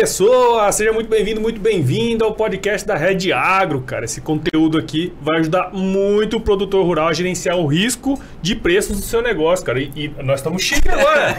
pessoa, seja muito bem-vindo, muito bem-vindo ao podcast da Red Agro, cara. Esse conteúdo aqui vai ajudar muito o produtor rural a gerenciar o risco de preços do seu negócio, cara. E nós estamos chiques agora.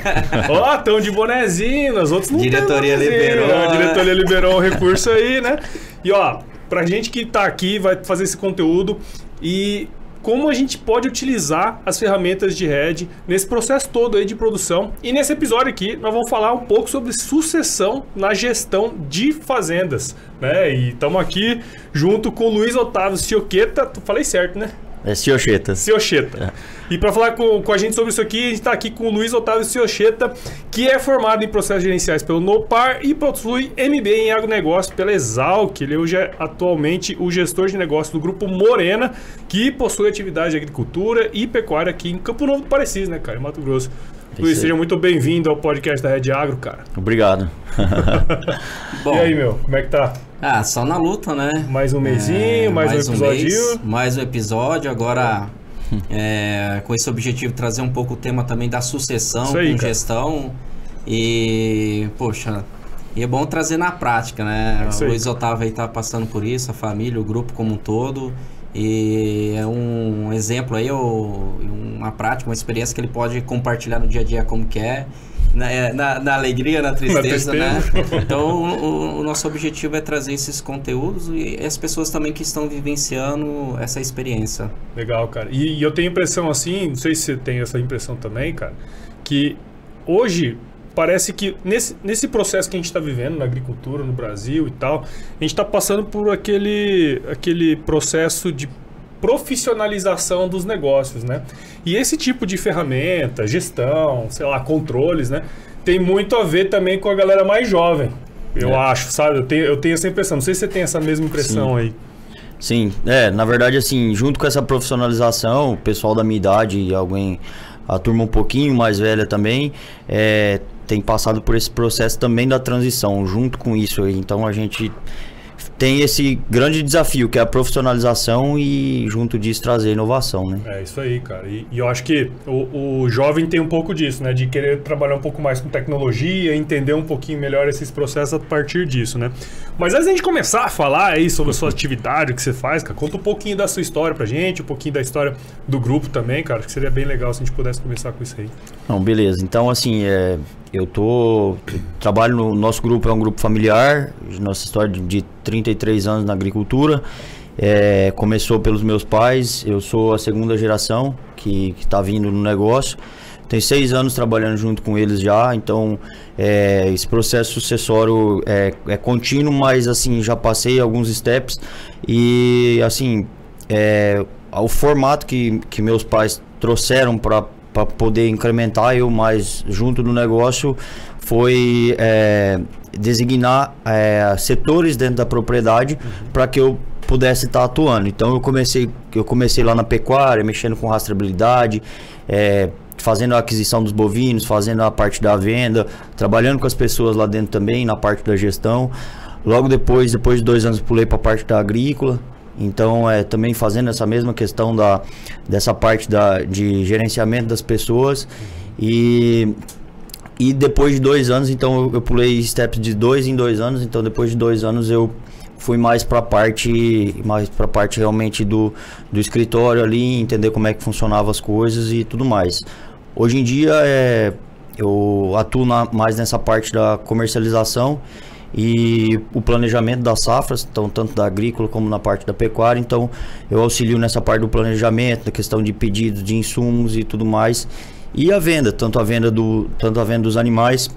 Ó, estão de bonezinho, os outros não Diretoria liberou. A diretoria liberou o recurso aí, né? E ó, pra gente que tá aqui, vai fazer esse conteúdo e como a gente pode utilizar as ferramentas de Red nesse processo todo aí de produção. E nesse episódio aqui, nós vamos falar um pouco sobre sucessão na gestão de fazendas, né? E estamos aqui junto com o Luiz Otávio Ciochetta. Falei certo, né? É Ciochetta. Ciochetta. E para falar com a gente sobre isso aqui, a gente está aqui com o Luiz Otávio Ciochetta, que é formado em processos gerenciais pelo NOPAR e possui MBA em agronegócio pela Exalc. Ele hoje é atualmente o gestor de negócio do Grupo Morena, que possui atividade de agricultura e pecuária aqui em Campo Novo do Parecis, né, cara, em Mato Grosso. Luiz, seja muito bem-vindo ao podcast da Red Agro, cara. Obrigado. Bom, e aí, meu, como é que tá? Ah, só na luta, né? Mais um mesinho, mais um episódio. Mais um episódio, agora com esse objetivo trazer um pouco o tema também da sucessão aí, com cara. gestão. E, poxa, e é bom trazer na prática, né? O Luiz Otávio aí tá passando por isso, a família, o grupo como um todo. E é um exemplo aí, uma prática, uma experiência que ele pode compartilhar no dia a dia como que é. Na alegria, na tristeza, né? Então, o nosso objetivo é trazer esses conteúdos e as pessoas também que estão vivenciando essa experiência. Legal, cara. E eu tenho a impressão assim, não sei se você tem essa impressão também, cara, que hoje parece que nesse processo que a gente está vivendo na agricultura, no Brasil e tal, a gente está passando por aquele processo de profissionalização dos negócios, né? E esse tipo de ferramenta, gestão, sei lá, controles, né? Tem muito a ver também com a galera mais jovem, eu acho, sabe? Eu tenho essa impressão, não sei se você tem essa mesma impressão. Sim. Aí. Sim, na verdade, assim, junto com essa profissionalização, o pessoal da minha idade e a turma um pouquinho mais velha também, tem passado por esse processo também da transição, junto com isso aí. Então a gente tem esse grande desafio que é a profissionalização e junto disso trazer inovação, né? É isso aí, cara. E eu acho que o jovem tem um pouco disso, né? De querer trabalhar um pouco mais com tecnologia, entender um pouquinho melhor esses processos a partir disso, né? Mas antes da gente começar a falar aí sobre a sua atividade, o que você faz, cara, conta um pouquinho da sua história pra gente, um pouquinho da história do grupo também, cara, que seria bem legal se a gente pudesse começar com isso aí. Não, beleza. Então, assim, eu trabalho no nosso grupo, é um grupo familiar, nossa história de 33 anos na agricultura, começou pelos meus pais, eu sou a segunda geração que está vindo no negócio, tenho 6 anos trabalhando junto com eles já, então esse processo sucessório é contínuo, mas assim, já passei alguns steps e assim, o formato que meus pais trouxeram para poder incrementar eu mais junto do negócio foi designar setores dentro da propriedade para que eu pudesse estar atuando. Então eu comecei lá na pecuária, mexendo com rastreabilidade, fazendo a aquisição dos bovinos, fazendo a parte da venda, trabalhando com as pessoas lá dentro também, na parte da gestão. Logo depois de 2 anos, pulei para a parte da agrícola. Então, também fazendo essa mesma questão dessa parte de gerenciamento das pessoas. E depois de 2 anos, então eu pulei steps de 2 em 2 anos. Então, depois de 2 anos, eu fui mais para a parte realmente do escritório ali, entender como é que funcionavam as coisas e tudo mais. Hoje em dia, eu atuo mais nessa parte da comercialização e o planejamento das safras, então tanto da agrícola como na parte da pecuária. Então eu auxilio nessa parte do planejamento, da questão de pedidos de insumos e tudo mais, e a venda, tanto a venda dos animais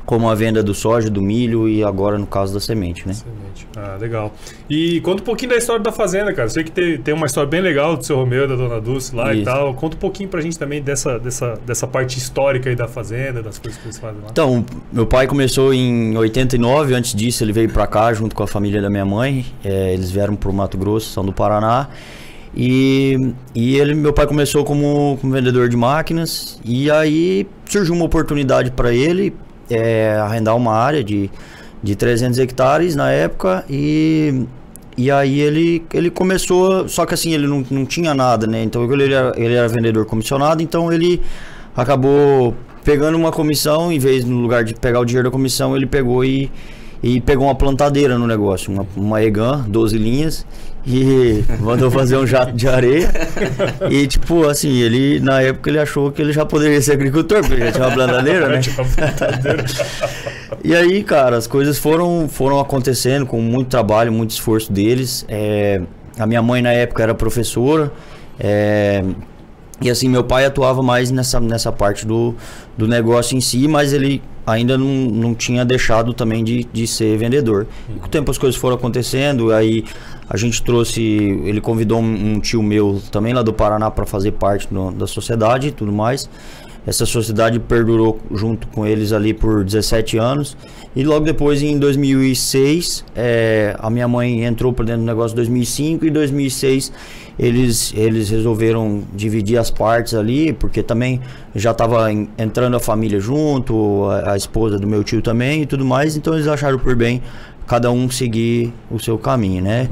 como a venda do soja, do milho e agora no caso da semente, né? Semente. Ah, legal. E conta um pouquinho da história da fazenda, cara. Sei que tem uma história bem legal do seu Romeu, da Dona Dulce lá. Isso. E tal. Conta um pouquinho pra gente também dessa parte histórica aí da fazenda, das coisas que eles fazem lá. Então, meu pai começou em 89, antes disso ele veio pra cá junto com a família da minha mãe. Eles vieram pro Mato Grosso, são do Paraná. E meu pai começou como vendedor de máquinas, e aí surgiu uma oportunidade para ele arrendar uma área de 300 hectares na época, e aí ele começou, só que assim, ele não tinha nada, né? Então ele era vendedor comissionado, então ele acabou pegando uma comissão, em vez, no lugar de pegar o dinheiro da comissão, ele pegou e e pegou uma plantadeira no negócio, uma Egan, 12 linhas, e mandou fazer um jato de areia. E tipo, assim, ele na época ele achou que ele já poderia ser agricultor, porque já tinha uma plantadeira, né? E aí, cara, as coisas foram acontecendo com muito trabalho, muito esforço deles. A minha mãe na época era professora, e assim, meu pai atuava mais nessa parte do negócio em si, mas ele ainda não tinha deixado também de ser vendedor. E com o tempo as coisas foram acontecendo, aí a gente trouxe, ele convidou um tio meu também lá do Paraná para fazer parte da sociedade e tudo mais. Essa sociedade perdurou junto com eles ali por 17 anos. E logo depois, em 2006, a minha mãe entrou para dentro do negócio em 2005. E em 2006, eles resolveram dividir as partes ali, porque também já estava entrando a família junto, a esposa do meu tio também e tudo mais. Então, eles acharam por bem cada um seguir o seu caminho, né?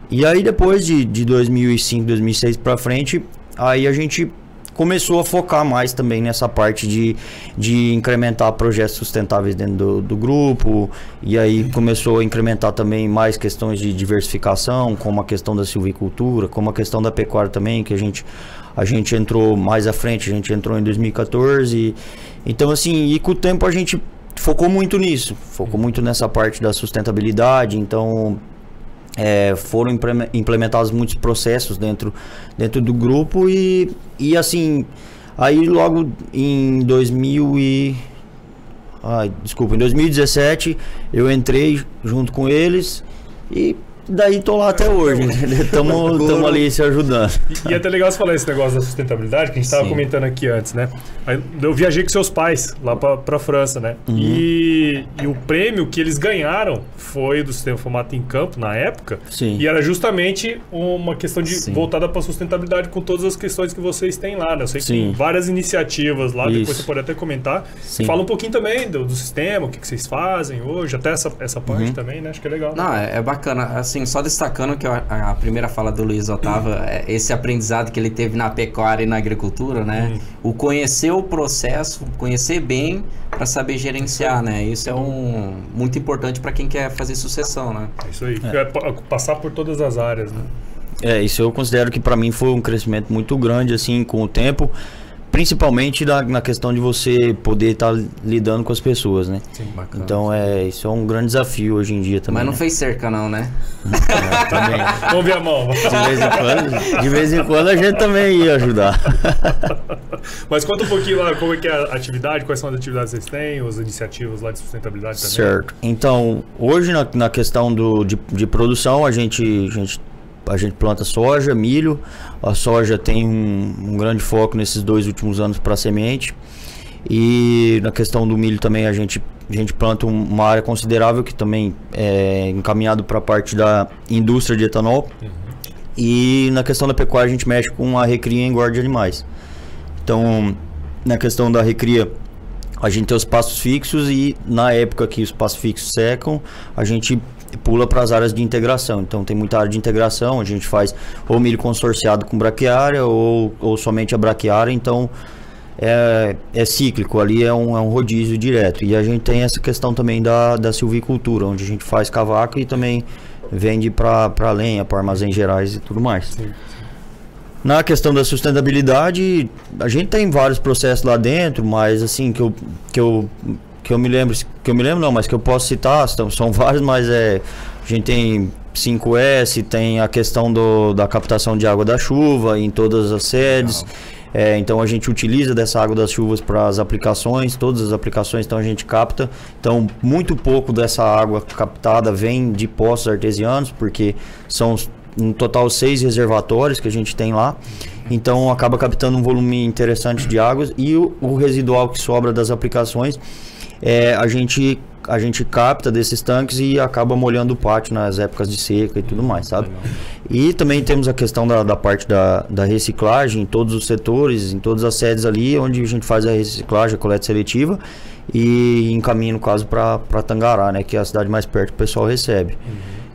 E aí, depois de 2005, 2006 para frente, aí a gente começou a focar mais também nessa parte de incrementar projetos sustentáveis dentro do grupo, e aí começou a incrementar também mais questões de diversificação, como a questão da silvicultura, como a questão da pecuária também, que a gente entrou mais à frente, a gente entrou em 2014, então assim, e com o tempo a gente focou muito nisso, focou muito nessa parte da sustentabilidade, então foram implementados muitos processos dentro do grupo e assim, aí logo em 2017 eu entrei junto com eles e daí tô lá até hoje, estamos ali se ajudando. E é até legal você falar esse negócio da sustentabilidade, que a gente estava comentando aqui antes, né? Eu viajei com seus pais lá pra França, né? Uhum. E o prêmio que eles ganharam foi do Sistema Formato em Campo, na época. Sim. E era justamente uma questão voltada para sustentabilidade com todas as questões que vocês têm lá, né? Eu sei que tem várias iniciativas lá, depois você pode até comentar. Sim. Fala um pouquinho também do sistema, o que vocês fazem hoje, até essa parte também, né? Acho que é legal. Não, é bacana, assim, só destacando que a primeira fala do Luiz Otávio, esse aprendizado que ele teve na pecuária e na agricultura, né? O conhecer o processo, conhecer bem para saber gerenciar, né? Isso é muito importante para quem quer fazer sucessão, né? Isso aí, passar por todas as áreas, né? Isso eu considero que para mim foi um crescimento muito grande, assim, com o tempo. Principalmente na questão de você poder estar lidando com as pessoas, né? Sim, bacana. Então, isso é um grande desafio hoje em dia também. Mas não fez cerca não, né? Também. Vamos ver a mão. De vez em quando a gente também ia ajudar. Mas conta um pouquinho lá, como é que é a atividade, quais são as atividades que vocês têm, as iniciativas lá de sustentabilidade também. Certo. Então, hoje na questão de produção, a gente planta soja, milho. A soja tem um grande foco nesses 2 últimos anos para semente. E na questão do milho também a gente planta uma área considerável que também é encaminhado para a parte da indústria de etanol. Uhum. E na questão da pecuária a gente mexe com a recria e engorda de animais. Então, na questão da recria, a gente tem os pastos fixos e na época que os pastos fixos secam, a gente pula para as áreas de integração. Então tem muita área de integração, a gente faz ou milho consorciado com braquiária ou somente a braquiária, então é cíclico, ali é um rodízio direto. E a gente tem essa questão também da silvicultura, onde a gente faz cavaco e também vende para lenha, para armazéns gerais e tudo mais. Sim. Na questão da sustentabilidade, a gente tem vários processos lá dentro, mas assim, que eu me lembro não, mas que eu posso citar, são vários, mas a gente tem 5S, tem a questão da captação de água da chuva em todas as sedes. Então a gente utiliza dessa água das chuvas para as aplicações, todas as aplicações, então a gente capta. Então muito pouco dessa água captada vem de poços artesianos, porque são um total 6 reservatórios que a gente tem lá. Então acaba captando um volume interessante de águas, e o residual que sobra das aplicações a gente capta desses tanques e acaba molhando o pátio nas épocas de seca e tudo mais, sabe? E também temos a questão da parte da reciclagem em todos os setores, em todas as sedes ali, onde a gente faz a reciclagem, a coleta seletiva e encaminha, no caso, para Tangará, né, que é a cidade mais perto que o pessoal recebe.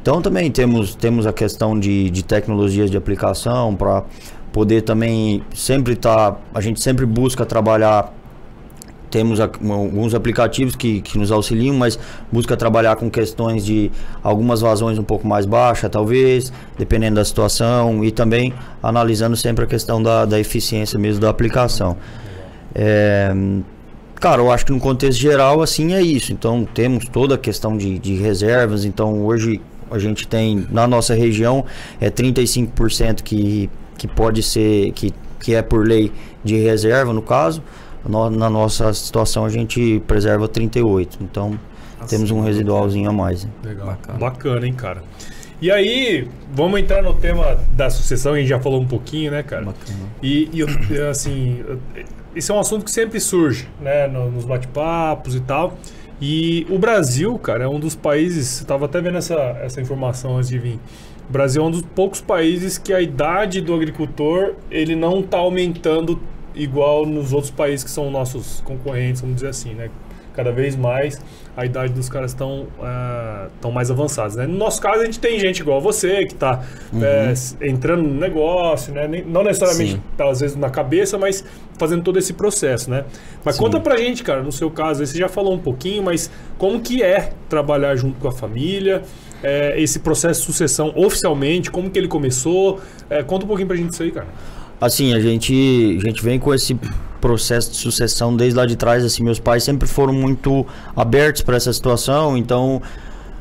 Então também temos a questão de tecnologias de aplicação para poder também a gente sempre busca trabalhar temos alguns aplicativos que nos auxiliam, mas busca trabalhar com questões de algumas vazões um pouco mais baixas, talvez, dependendo da situação, e também analisando sempre a questão da eficiência mesmo da aplicação. Cara, eu acho que no contexto geral, assim, é isso. Então, temos toda a questão de reservas. Então, hoje a gente tem, na nossa região, 35% que pode ser, que é por lei de reserva, no caso. Na nossa situação, a gente preserva 38%. Então, temos um residualzinho a mais. Legal. Bacana, hein, cara? E aí, vamos entrar no tema da sucessão, a gente já falou um pouquinho, né, cara? Bacana. E assim, esse é um assunto que sempre surge, né, nos bate-papos e tal. E o Brasil, cara, é um dos países, eu estava até vendo essa informação antes de vir. O Brasil é um dos poucos países que a idade do agricultor, ele não está aumentando igual nos outros países que são nossos concorrentes, vamos dizer assim, né? Cada vez mais a idade dos caras estão mais avançados, né? No nosso caso, a gente tem gente igual você, que está entrando no negócio, né? Não necessariamente tá, às vezes, na cabeça, mas fazendo todo esse processo, né? Mas conta pra gente, cara, no seu caso, você já falou um pouquinho, mas como que é trabalhar junto com a família, esse processo de sucessão oficialmente, como que ele começou? Conta um pouquinho pra gente isso aí, cara. Assim, a gente vem com esse processo de sucessão desde lá de trás. Assim, meus pais sempre foram muito abertos para essa situação. Então,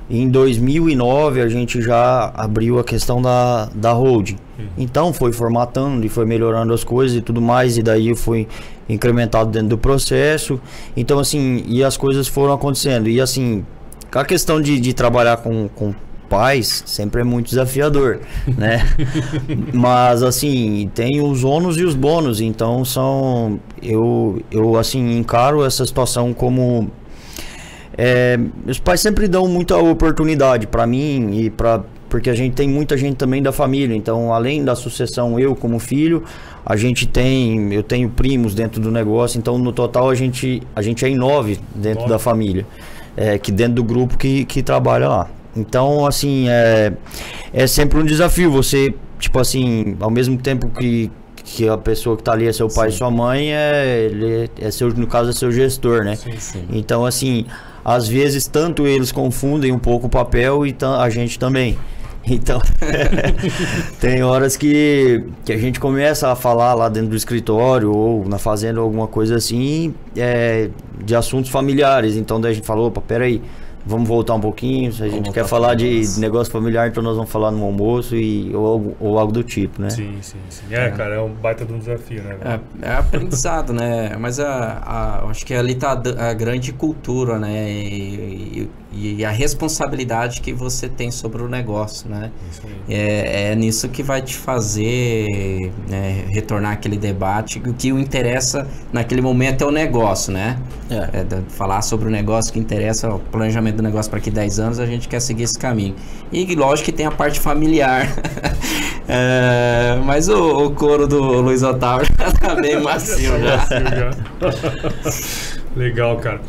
em 2009, a gente já abriu a questão da holding. Então, foi formatando e foi melhorando as coisas e tudo mais. E daí foi incrementado dentro do processo. Então, assim, e as coisas foram acontecendo. E, assim, a questão de trabalhar com pais sempre é muito desafiador, né? Mas assim, tem os ônus e os bônus, então eu assim encaro essa situação como meus pais sempre dão muita oportunidade para mim e porque a gente tem muita gente também da família, então além da sucessão, eu como filho, eu tenho primos dentro do negócio, então no total a gente é em 9 dentro da família, que dentro do grupo que trabalha lá. Então, assim, é sempre um desafio. Você, tipo assim, ao mesmo tempo que a pessoa que tá ali é seu pai e sua mãe, no caso, é seu gestor, né? Sim. Então, assim, às vezes, tanto eles confundem um pouco o papel e a gente também. Então, tem horas que a gente começa a falar lá dentro do escritório ou na fazenda, alguma coisa assim, de assuntos familiares. Então, daí a gente falou, opa, peraí. Vamos voltar um pouquinho, se a gente quer falar de negócio familiar, então nós vamos falar no almoço ou algo do tipo, né? Sim. Cara, é um baita de um desafio, né? É aprendizado, né? Mas acho que ali tá a grande cultura, né? E a responsabilidade que você tem sobre o negócio, né? Isso aí. É nisso que vai te fazer retornar aquele debate. O que o interessa naquele momento é o negócio, né? Falar sobre o negócio que interessa, o planejamento do negócio para aqui 10 anos, a gente quer seguir esse caminho. E lógico que tem a parte familiar. Mas o couro do Luiz Otávio já tá bem macio já. Legal, cara.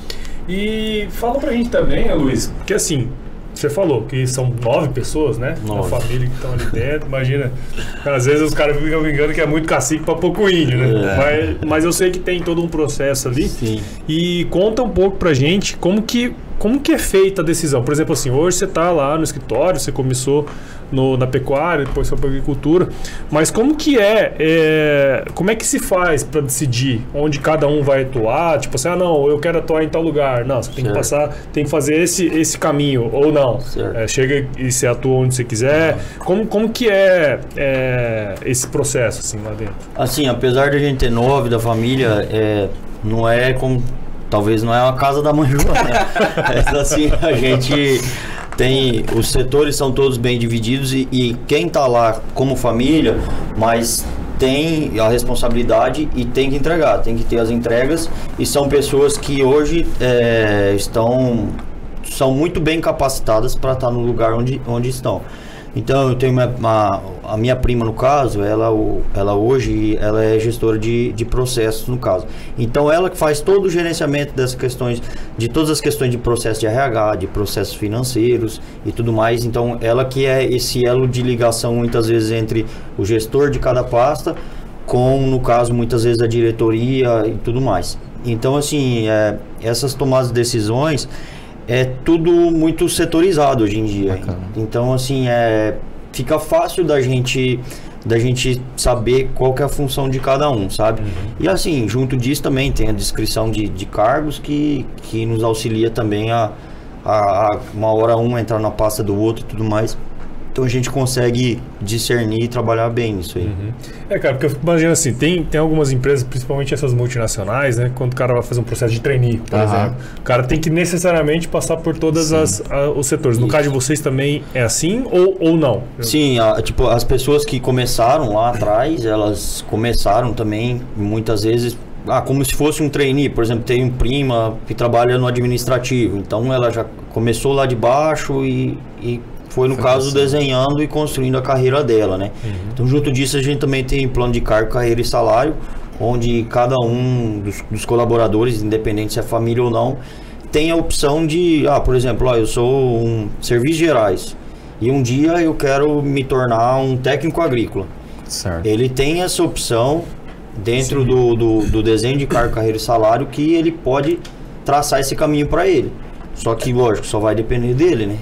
E fala pra gente também, Luiz, porque assim, você falou que são 9 pessoas, né? 9. Na família que estão ali dentro. Imagina, às vezes os caras ficam brincando que é muito cacique pra pouco índio, né? Mas eu sei que tem todo um processo ali. Sim. E conta um pouco pra gente como que é feita a decisão. Por exemplo, assim, hoje você tá lá no escritório, você começou na pecuária, depois foi pra agricultura, mas como que como é que se faz para decidir onde cada um vai atuar? Tipo assim, não, eu quero atuar em tal lugar. Não, você tem que passar, tem que fazer esse caminho, ou não. Chega e você atua onde você quiser. Como que é esse processo, assim, lá dentro? Assim, apesar de a gente ter 9 da família, não é como... Talvez não é uma casa da mãe Joana, né? Mas assim, a gente tem... Os setores são todos bem divididos e quem tá lá como família, mas tem a responsabilidade e tem que entregar, tem que ter as entregas, e são pessoas que hoje são muito bem capacitadas para estar no lugar onde estão. Então eu tenho a minha prima, no caso, ela hoje é gestora de processos, no caso. Então ela que faz todo o gerenciamento dessas questões, de todas as questões de processo de RH, de processos financeiros e tudo mais. Então ela que é esse elo de ligação muitas vezes entre o gestor de cada pasta com, no caso, muitas vezes a diretoria e tudo mais. Então, assim, essas tomadas de decisões é tudo muito setorizado hoje em dia. Bacana. Então, assim, fica fácil da gente saber qual que é a função de cada um, sabe? E assim, junto disso também tem a descrição de cargos que nos auxilia também a uma hora um entrar na pasta do outro e tudo mais. Então a gente consegue discernir e trabalhar bem nisso aí. Cara, porque eu fico imaginando assim, tem algumas empresas, principalmente essas multinacionais, né? Quando o cara vai fazer um processo de trainee, por exemplo, o cara tem que necessariamente passar por todos os setores. No caso de vocês também é assim ou não? Sim, tipo, as pessoas que começaram lá atrás, elas começaram também, muitas vezes, como se fosse um trainee. Por exemplo, tem uma prima que trabalha no administrativo, então ela já começou lá de baixo e foi, no caso, desenhando e construindo a carreira dela, né? Então, junto disso, a gente também tem plano de cargo, carreira e salário, onde cada um dos colaboradores, independente se é família ou não, tem a opção de, por exemplo, eu sou um serviços gerais e um dia eu quero me tornar um técnico agrícola. Certo. Ele tem essa opção dentro do desenho de cargo, carreira e salário, que ele pode traçar esse caminho para ele. Só que, lógico, só vai depender dele, né?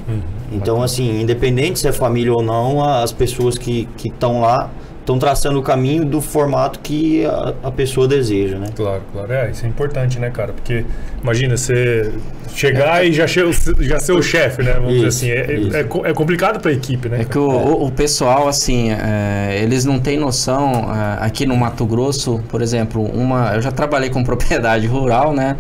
Então, assim, independente se é família ou não, as pessoas que estão lá estão traçando o caminho do formato que a pessoa deseja, né? Claro. Isso é importante, né, cara? Porque, imagina, você chegar e já ser o chefe, né? Vamos dizer assim, é complicado para a equipe, né? É que o pessoal, assim, eles não têm noção. Aqui no Mato Grosso, por exemplo, eu já trabalhei com propriedade rural, né?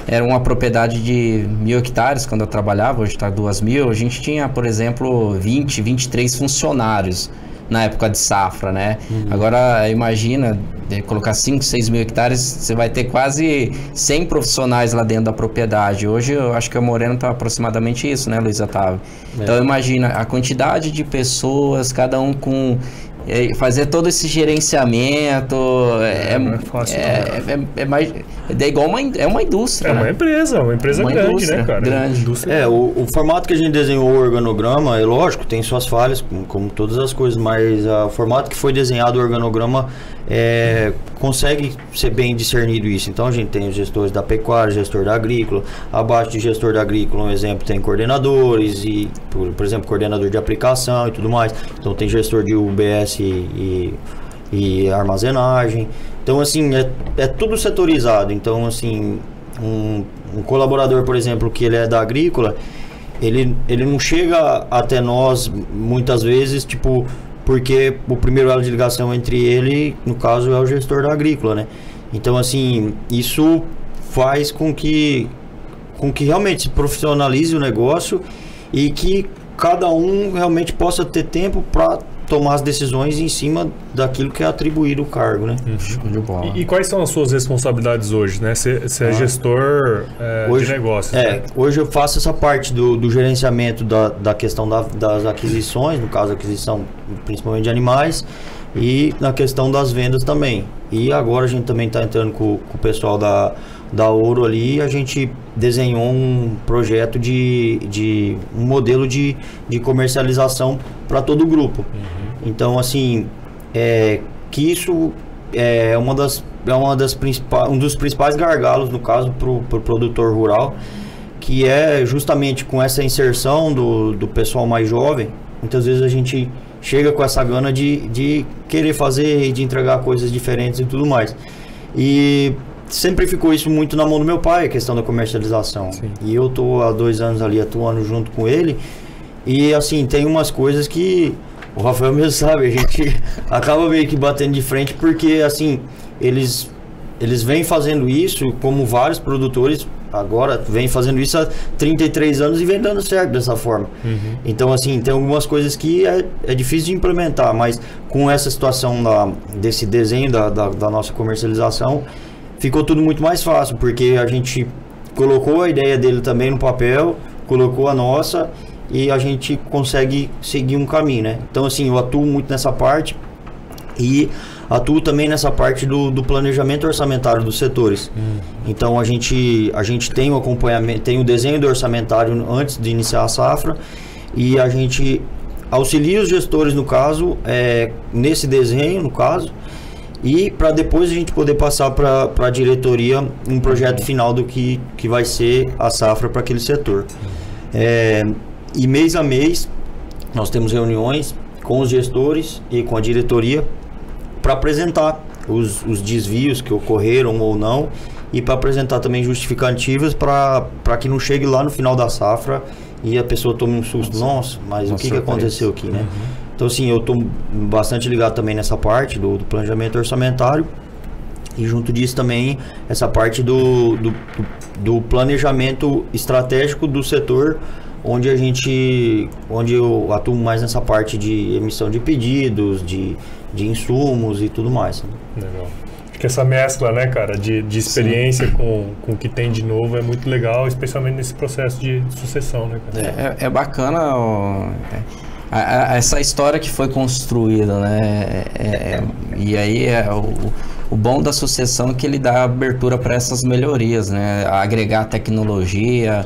Era uma propriedade de 1.000 hectares quando eu trabalhava, hoje está 2.000. A gente tinha, por exemplo, 23 funcionários na época de safra, né? Agora, imagina, colocar 5, 6 mil hectares, você vai ter quase 100 profissionais lá dentro da propriedade. Hoje, eu acho que a Moreno está aproximadamente isso, né, Luiz Otávio? Então, imagina a quantidade de pessoas, cada um com... fazer todo esse gerenciamento não é fácil, é igual uma indústria. É uma empresa grande, né, cara? Grande. O formato que a gente desenhou, o organograma, é lógico, tem suas falhas, como todas as coisas, mas o formato que foi desenhado, o organograma, consegue ser bem discernido isso. Então a gente tem os gestores da pecuária, gestor da agrícola, abaixo de gestor da agrícola, um exemplo, tem coordenadores e, por exemplo, coordenador de aplicação e tudo mais. Então tem gestor de UBS e armazenagem. Então, assim, é tudo setorizado. Então, assim, um colaborador, por exemplo, que ele é da agrícola, ele não chega até nós, muitas vezes, tipo, porque o primeiro elo de ligação entre ele, no caso, é o gestor da agrícola, né? Então, assim, isso faz com que realmente se profissionalize o negócio e que cada um realmente possa ter tempo para tomar as decisões em cima daquilo que é atribuído o cargo, né? E quais são as suas responsabilidades hoje, né? Você é gestor hoje, de negócios. Né? Hoje eu faço essa parte do gerenciamento da questão das aquisições, no caso aquisição principalmente de animais, e na questão das vendas também. E agora a gente também está entrando com o pessoal da Ouro ali, a gente desenhou um projeto de um modelo de comercialização para todo o grupo. Então, assim, que isso é um dos principais gargalos, no caso, para o produtor rural, que é justamente com essa inserção do pessoal mais jovem. Muitas vezes a gente chega com essa gana de querer fazer e de entregar coisas diferentes e tudo mais. E sempre ficou isso muito na mão do meu pai, a questão da comercialização. Sim. E eu tô há 2 anos ali atuando junto com ele. E assim, tem umas coisas que o Rafael mesmo sabe, a gente acaba meio que batendo de frente, porque assim, eles vêm fazendo isso, como vários produtores agora vêm fazendo isso há 33 anos e vem dando certo dessa forma. Então, assim, tem algumas coisas que é difícil de implementar, mas com essa situação desse desenho da nossa comercialização, ficou tudo muito mais fácil, porque a gente colocou a ideia dele também no papel, colocou a nossa, e a gente consegue seguir um caminho, né? Então, assim, eu atuo muito nessa parte e atuo também nessa parte do planejamento orçamentário dos setores. Então, a gente tem o acompanhamento, tem o desenho do orçamentário antes de iniciar a safra, e a gente auxilia os gestores, no caso, nesse desenho, no caso, e para depois a gente poder passar para a diretoria um projeto final do que vai ser a safra para aquele setor. E mês a mês nós temos reuniões com os gestores e com a diretoria para apresentar os desvios que ocorreram ou não, e para apresentar também justificativas para que não chegue lá no final da safra e a pessoa tome um susto. Nossa, mas o que aconteceu aqui, né? Então, assim, eu estou bastante ligado também nessa parte do planejamento orçamentário, e junto disso também essa parte do planejamento estratégico do setor, onde eu atuo mais nessa parte de emissão de pedidos, de insumos e tudo mais. Legal. Acho que essa mescla, né, cara, de experiência com o que tem de novo é muito legal, especialmente nesse processo de sucessão, né, cara? É bacana essa história que foi construída, né? E aí o bom da sucessão é que ele dá abertura para essas melhorias, né? Agregar tecnologia,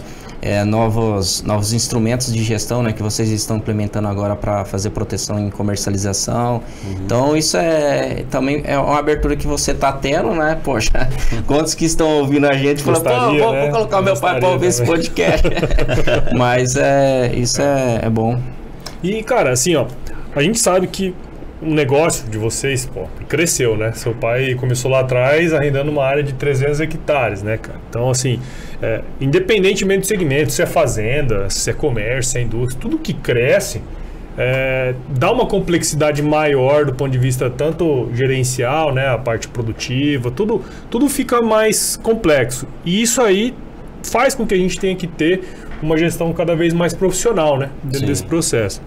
novos instrumentos de gestão, né, que vocês estão implementando agora para fazer proteção em comercialização. Então isso também é uma abertura que você está tendo, né? Poxa, quantos que estão ouvindo a gente falam, vou colocar meu pai para ouvir esse podcast. Mas isso é bom. E, cara, assim, ó, a gente sabe que o negócio de vocês, cresceu, né? Seu pai começou lá atrás arrendando uma área de 300 hectares, né, cara? Então, assim, independentemente do segmento, se é fazenda, se é comércio, se é indústria, tudo que cresce dá uma complexidade maior do ponto de vista tanto gerencial, né, a parte produtiva, tudo fica mais complexo. E isso aí faz com que a gente tenha que ter uma gestão cada vez mais profissional, né, dentro desse processo.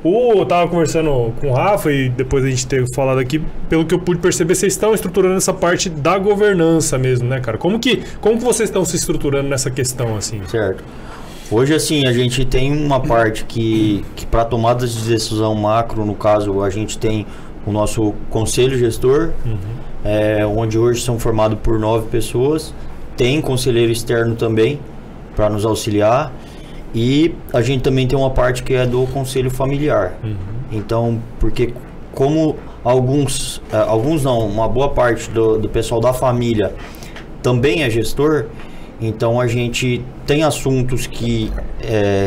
Eu estava conversando com o Rafa e depois a gente ter falado aqui, pelo que eu pude perceber, vocês estão estruturando essa parte da governança mesmo, né, cara? Como que vocês estão se estruturando nessa questão, assim? Certo. Hoje, assim, a gente tem uma parte que para tomadas de decisão macro, no caso, a gente tem o nosso conselho gestor, onde hoje são formados por 9 pessoas, tem conselheiro externo também, para nos auxiliar, e a gente também tem uma parte que é do conselho familiar. Então, porque como alguns não, uma boa parte do pessoal da família também é gestor, então a gente tem assuntos que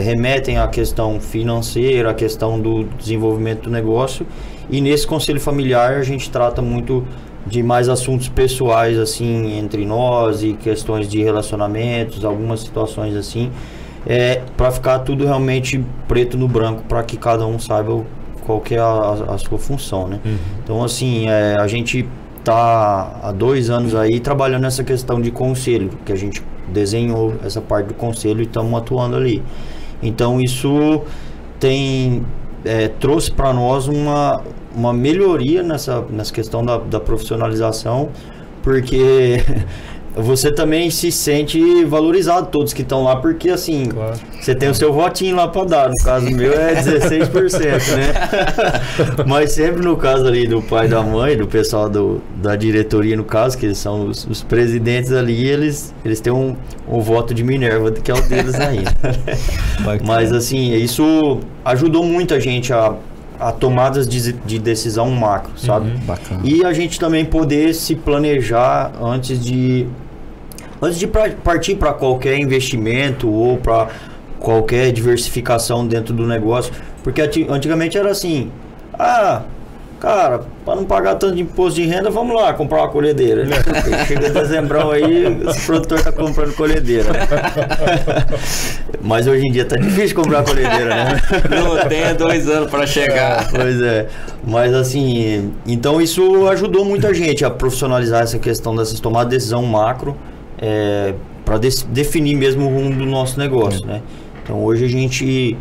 remetem à questão financeira, à questão do desenvolvimento do negócio, e nesse conselho familiar a gente trata muito de mais assuntos pessoais, assim, entre nós, e questões de relacionamentos, algumas situações assim, para ficar tudo realmente preto no branco, para que cada um saiba qual que é a sua função, né? Então, assim, a gente tá há 2 anos aí trabalhando nessa questão de conselho, que a gente desenhou essa parte do conselho e estamos atuando ali. Então, isso trouxe para nós uma melhoria nessa questão da profissionalização, porque você também se sente valorizado, todos que estão lá, porque assim, claro, você tem o seu votinho lá para dar, no caso meu é 16%, né? Mas sempre no caso ali do pai e da mãe, do pessoal da diretoria, no caso, que eles são os presidentes ali, eles têm um voto de Minerva, que é o deles ainda. Mas assim, isso ajudou muito a gente a tomadas de decisão macro, sabe? Bacana. E a gente também poder se planejar antes de partir para qualquer investimento ou para qualquer diversificação dentro do negócio, porque antigamente era assim, cara, para não pagar tanto de imposto de renda, vamos lá comprar uma colhedeira. Chega dezembrão aí, esse produtor tá comprando colhedeira. Mas hoje em dia tá difícil comprar colhedeira, né? Não tem 2 anos para chegar. Pois é. Mas assim, então isso ajudou muita gente a profissionalizar essa questão dessas tomadas de decisão macro, para definir mesmo o rumo do nosso negócio, né? Então hoje a gente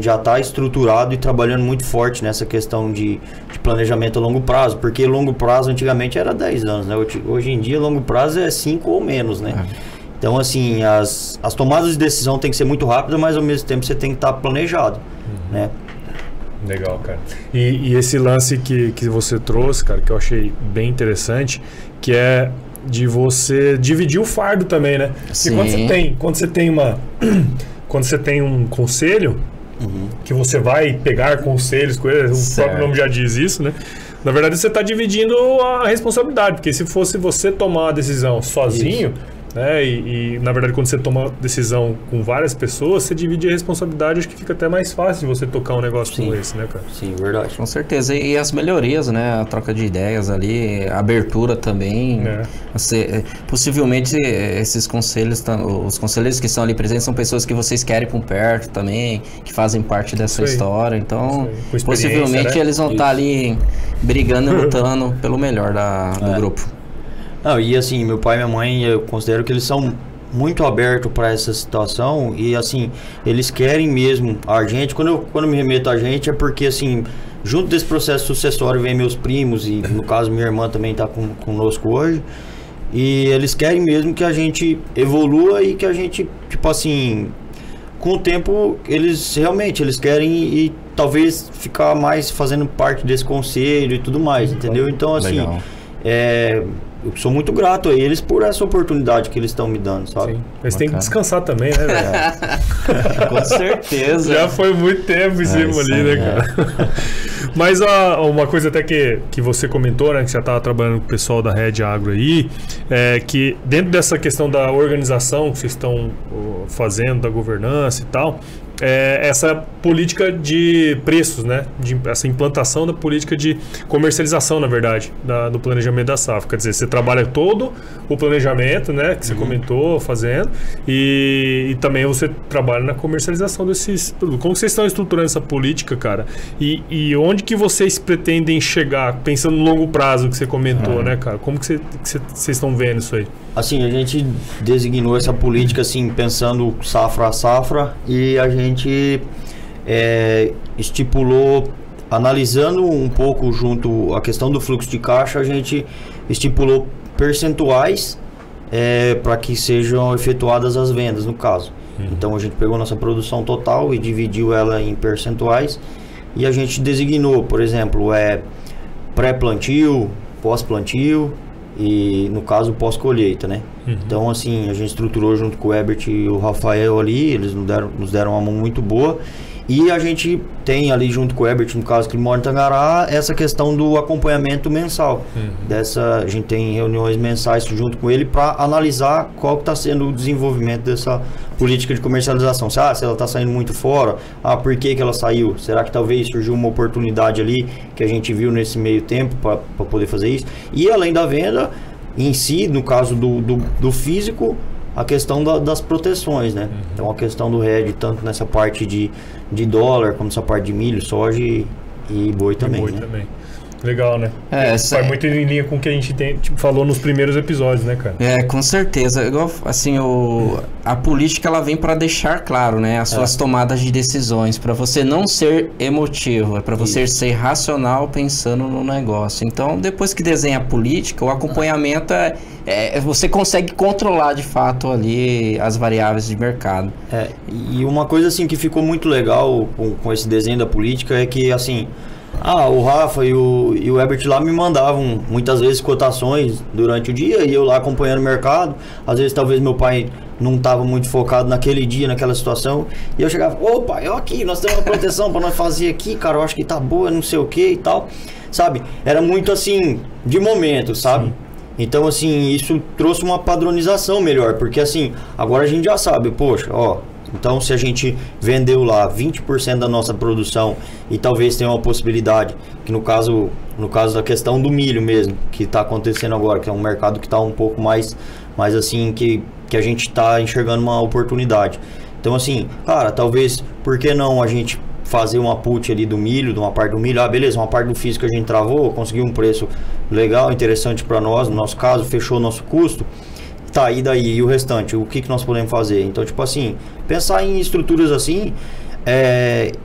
já está estruturado e trabalhando muito forte nessa questão de planejamento a longo prazo, porque longo prazo antigamente era 10 anos, né? Hoje em dia longo prazo é 5 ou menos, né? Então assim, as tomadas de decisão tem que ser muito rápidas, mas ao mesmo tempo você tem que estar planejado, né? Legal, cara. E esse lance que você trouxe, cara, que eu achei bem interessante, que é de você dividir o fardo também, né? Sim. Porque quando você tem um conselho, que você vai pegar conselhos com eles, o próprio nome já diz isso, né? Na verdade, você está dividindo a responsabilidade, porque se fosse você tomar a decisão sozinho, né, e na verdade quando você toma decisão com várias pessoas, você divide a responsabilidade, acho que fica até mais fácil de você tocar um negócio como esse, né, cara? Sim, verdade. Com certeza. E as melhorias, né? A troca de ideias ali, a abertura também. Possivelmente esses conselhos, os conselheiros que estão ali presentes são pessoas que vocês querem por perto também, que fazem parte dessa história. Então, possivelmente eles vão estar ali brigando e lutando pelo melhor do grupo. Não, e assim, meu pai e minha mãe, eu considero que eles são muito abertos para essa situação e assim, eles querem mesmo a gente. Quando eu me remeto a gente é porque assim, junto desse processo sucessório vem meus primos e no caso minha irmã também está conosco hoje. E eles querem mesmo que a gente evolua e que a gente, tipo assim, com o tempo eles querem e talvez ficar mais fazendo parte desse conselho e tudo mais, entendeu? Então assim, eu sou muito grato a eles por essa oportunidade que eles estão me dando, sabe? Sim. Eles têm que descansar também, né, velho? Com certeza. Já foi muito tempo em cima ali, né, cara? Mas uma coisa até que você comentou, né, que você já estava trabalhando com o pessoal da Red Agro aí, é que dentro dessa questão da organização que vocês estão fazendo, da governança e tal, essa política de preços, né? Essa implantação da política de comercialização, na verdade, do planejamento da safra. Quer dizer, você trabalha todo o planejamento, né? Que você comentou fazendo e também você trabalha na comercialização desses produtos. Como vocês estão estruturando essa política, cara? E onde que vocês pretendem chegar, pensando no longo prazo que você comentou, né, cara? Como que vocês estão vendo isso aí? Assim, a gente designou essa política, assim, pensando safra a safra e a gente estipulou, analisando um pouco junto a questão do fluxo de caixa, a gente estipulou percentuais para que sejam efetuadas as vendas, no caso. Então a gente pegou nossa produção total e dividiu ela em percentuais e a gente designou, por exemplo, pré-plantio, pós-plantio e no caso pós-colheita, né? Então assim, a gente estruturou junto com o Herbert e o Rafael ali, eles nos deram uma mão muito boa. E a gente tem ali junto com o Herbert, no caso que ele mora em Tangará, essa questão do acompanhamento mensal. A gente tem reuniões mensais junto com ele para analisar qual está sendo o desenvolvimento dessa política de comercialização. Se ela está saindo muito fora, por que ela saiu? Será que talvez surgiu uma oportunidade ali que a gente viu nesse meio tempo para poder fazer isso? E além da venda em si, no caso do físico, a questão das proteções, né? Então a questão do RED, tanto nessa parte de dólar, como nessa parte de milho, soja e boi também. Também. Legal, né? Vai muito em linha com o que a gente falou nos primeiros episódios, né, cara? Com certeza. Igual, assim, a política, ela vem para deixar claro, né, as suas tomadas de decisões, para você não ser emotivo, para você ser racional pensando no negócio. Então, depois que desenha a política, o acompanhamento você consegue controlar de fato ali as variáveis de mercado. E uma coisa assim que ficou muito legal com esse desenho da política é que assim, o Rafa e o Herbert lá me mandavam muitas vezes cotações durante o dia e eu lá acompanhando o mercado. Às vezes talvez meu pai não estava muito focado naquele dia, naquela situação, e eu chegava, opa, aqui, nós temos uma proteção para nós fazer aqui, cara, eu acho que tá boa, não sei o que e tal, sabe? Era muito assim, de momento, sabe? Sim. Então assim, isso trouxe uma padronização melhor, porque assim, agora a gente já sabe, poxa, então se a gente vendeu lá 20% da nossa produção e talvez tenha uma possibilidade, que no caso da questão do milho mesmo, que está acontecendo agora, que é um mercado que está um pouco mais assim, que a gente está enxergando uma oportunidade. Então assim, cara, talvez, por que não a gente fazer uma put ali do milho, de uma parte do milho, beleza, uma parte do físico a gente travou, conseguiu um preço legal, interessante para nós, no nosso caso, fechou o nosso custo. Tá, e daí? E o restante? O que nós podemos fazer? Então, tipo assim, pensar em estruturas assim,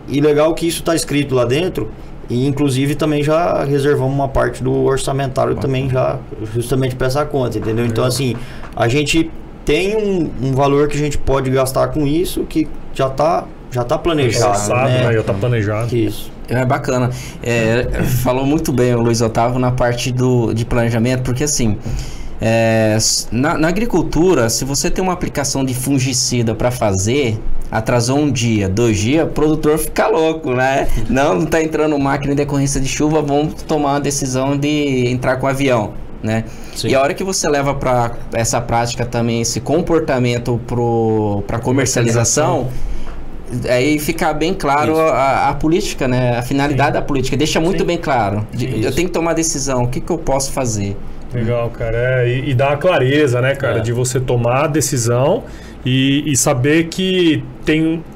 e legal que isso tá escrito lá dentro, e inclusive também já reservamos uma parte do orçamentário também já, justamente para essa conta, entendeu? Então, assim, a gente tem um valor que a gente pode gastar com isso, que já tá planejado, né? Já tá planejado. Isso. É bacana. Falou muito bem o Luiz Otávio na parte de planejamento, porque assim, na agricultura, se você tem uma aplicação de fungicida para fazer, atrasou 1 dia, 2 dias, o produtor fica louco, né? Não tá entrando máquina em decorrência de chuva, vamos tomar uma decisão de entrar com o avião, né? Sim. E a hora que você leva para essa prática também, esse comportamento para comercialização, aí fica bem claro a política, né? A finalidade da política, deixa muito bem claro. Eu tenho que tomar decisão, o que eu posso fazer? Legal, cara. E dá a clareza, né, cara, de você tomar a decisão e saber que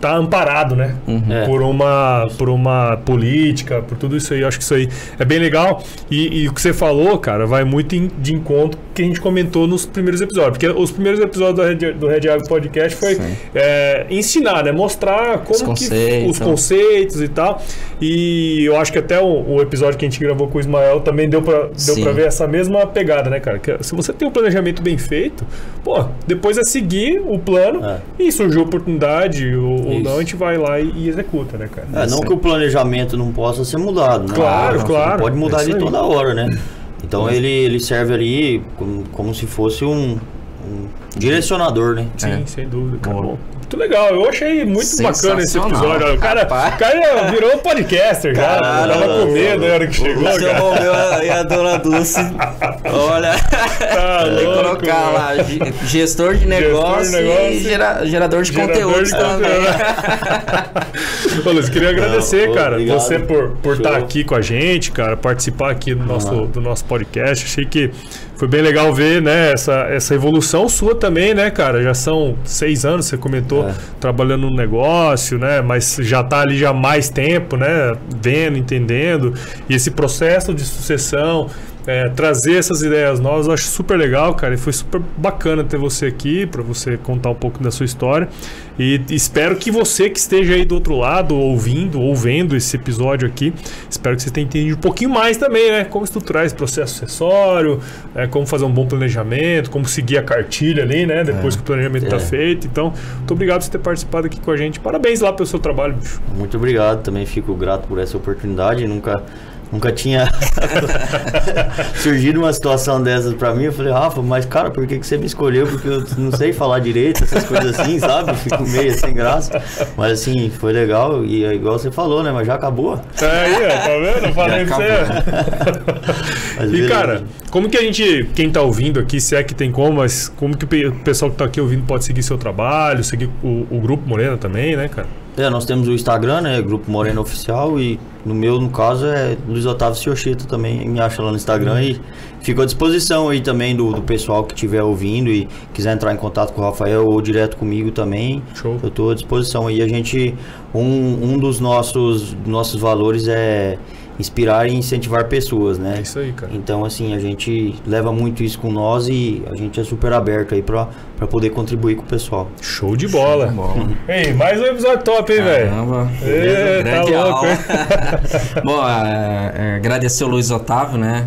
tá amparado, né? Por uma política, por tudo isso aí. Eu acho que isso aí é bem legal. E o que você falou, cara, vai muito de encontro que a gente comentou nos primeiros episódios. Porque os primeiros episódios do Red Agro Podcast foi ensinar, né? Mostrar como os conceitos e tal. E eu acho que até o episódio que a gente gravou com o Ismael também deu pra ver essa mesma pegada, né, cara? Que se você tem um planejamento bem feito, pô, depois é seguir o plano e surgiu oportunidade ou não, a gente vai lá e executa, né, cara? Não que o planejamento não possa ser mudado, né? Claro. Pode mudar de toda hora, né? Então ele serve ali como se fosse um direcionador, né? Sim, sem dúvida, cara. Muito legal, eu achei muito bacana esse episódio. O cara virou podcaster já, tava com medo na hora que chegou. Você roubou e a dona Dulce, olha, tem que colocar lá, gestor de negócio e gerador de conteúdo também. Ô, Luiz, queria agradecer, cara, obrigado. Você por estar aqui com a gente, cara, participar aqui do nosso podcast. Achei que foi bem legal ver, né, essa evolução sua também, né, cara? Já são 6 anos, você comentou, trabalhando no negócio, né? Mas já tá ali já há mais tempo, né? Vendo, entendendo. E esse processo de sucessão, trazer essas ideias novas, eu acho super legal, cara. E foi super bacana ter você aqui, para você contar um pouco da sua história. E espero que você que esteja aí do outro lado, ouvindo ou vendo esse episódio aqui, espero que você tenha entendido um pouquinho mais também, né? Como estruturar esse processo sucessório, como fazer um bom planejamento, como seguir a cartilha ali, né? Depois que o planejamento tá feito. Então, muito obrigado por você ter participado aqui com a gente. Parabéns lá pelo seu trabalho, bicho. Muito obrigado, também fico grato por essa oportunidade. Nunca tinha surgido uma situação dessas pra mim. Eu falei, Rafa, mas cara, por que você me escolheu? Porque eu não sei falar direito, essas coisas assim, sabe? Eu fico meio sem graça. Mas assim, foi legal. E é igual você falou, né? Mas já acabou. Aí, tá vendo? Eu falei pra você. E cara, como que quem tá ouvindo aqui, se é que tem como, mas como que o pessoal que tá aqui ouvindo pode seguir seu trabalho, seguir o Grupo Morena também, né, cara? Nós temos o Instagram, né? Grupo Morena Oficial, e no caso é Luiz Otávio Ciocheta também, me acha lá no Instagram e fico à disposição aí também do pessoal que estiver ouvindo e quiser entrar em contato com o Rafael ou direto comigo também. Show. Eu estou à disposição aí. A gente, um dos nossos valores é inspirar e incentivar pessoas, né? É isso aí, cara. Então, assim, a gente leva muito isso com nós e a gente é super aberto aí pra poder contribuir com o pessoal. Show de bola. Ei, mais um episódio top, hein, velho? Caramba. Tá louco, hein? Bom, agradecer o Luiz Otávio, né?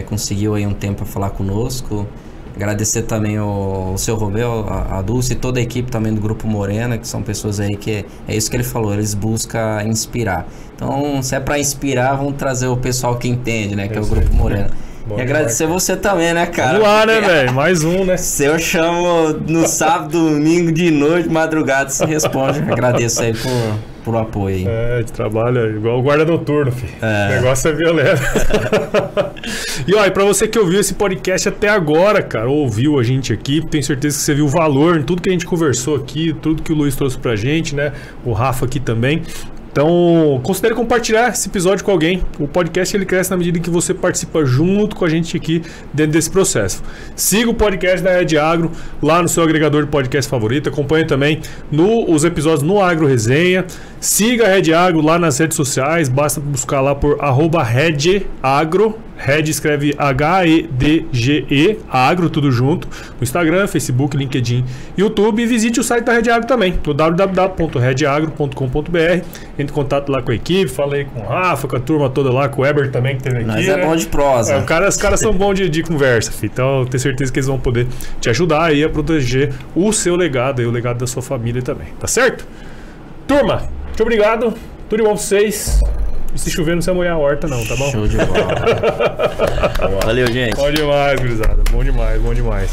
Conseguiu aí um tempo para falar conosco. Agradecer também o seu Robel, a Dulce e toda a equipe também do Grupo Morena, que são pessoas aí que é isso que ele falou, eles buscam inspirar. Então, se é para inspirar, vamos trazer o pessoal que entende, né? Que é o Grupo Morena. E agradecer você também, né, cara? Vamos lá, né, velho? Mais um, né? Se eu chamo no sábado, domingo, de noite, madrugada, você responde. Agradeço aí por apoio aí. De trabalho igual o guarda noturno, filho. O negócio é violento. E ó, e pra você que ouviu esse podcast até agora, cara, ouviu a gente aqui, tenho certeza que você viu o valor em tudo que a gente conversou aqui, tudo que o Luiz trouxe pra gente, né? O Rafa aqui também. Então, considere compartilhar esse episódio com alguém. O podcast ele cresce na medida em que você participa junto com a gente aqui dentro desse processo. Siga o podcast da Red Agro lá no seu agregador de podcast favorito. Acompanhe também os episódios no Agro Resenha. Siga a Red Agro lá nas redes sociais. Basta buscar lá por @RedAgro. Red escreve HEDGE, Agro, tudo junto. No Instagram, Facebook, LinkedIn, YouTube. E visite o site da Red Agro também, no www.redagro.com.br. Entre em contato lá com a equipe, falei com o Rafa, com a turma toda lá, com o Eber também que teve aqui. Mas é bom de prosa. Os caras são bons de conversa, filho. Então, tenho certeza que eles vão poder te ajudar aí a proteger o seu legado e o legado da sua família também. Tá certo? Turma, muito obrigado. Tudo de bom pra vocês. E se chover, não se molhar a horta, não, tá bom? Show de bola. Valeu, gente. Bom demais, gurizada. Bom demais, bom demais.